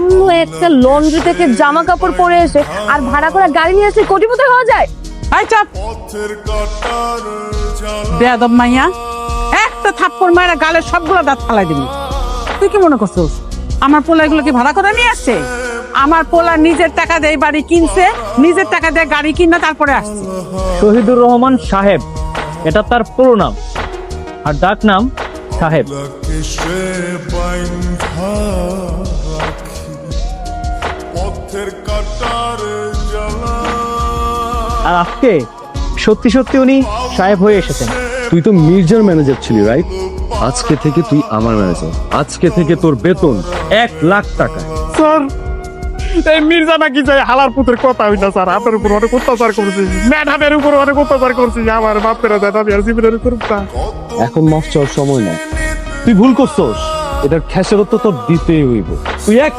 সামান্য একটা লন্ড্রি থেকে জামা কাপড় পরে এসে আর ভাড়া করা গাড়ি নিয়ে এসে কোটিপতি হওয়া যায়? আই চাপ বেয়াদব মাইয়া, একটা থাপ্পড় মায়েরা গালের সবগুলো দাঁত ফালাই দিবি। তুই কি মনে করছিস আমার পোলা এগুলো কি ভাড়া করে নিয়ে আসছে? আমার পোলা নিজের টাকা দিয়ে এই বাড়ি কিনছে, নিজের টাকা দিয়ে গাড়ি কিনা তারপরে আসছে। শহীদুর রহমান সাহেব, এটা তার পুরো নাম, আর ডাক নাম সাহেব। আর আজকে সত্যি সত্যি উনি সাহেব হয়ে এসেছেন। তুই তো মির্জার ম্যানেজার ছিলি, রাইট? আজকে থেকে তুই আমার ম্যানেজার। আজকে থেকে তোর বেতন 1,00,000 টাকা। স্যার, এই মির্জা নাকি যায় হালার পুতের কথা হই না স্যার। আপনার উপর অনেক অত্যাচার করছি, ম্যাডামের উপর অনেক অত্যাচার করছি। আমার বাপ করে দেন, আমি আর জীবনের উপর এখন মাফ চাওয়ার সময় না, তুই ভুল করছস। এটার খেসারত তোর দিতেই হইব। তুই এক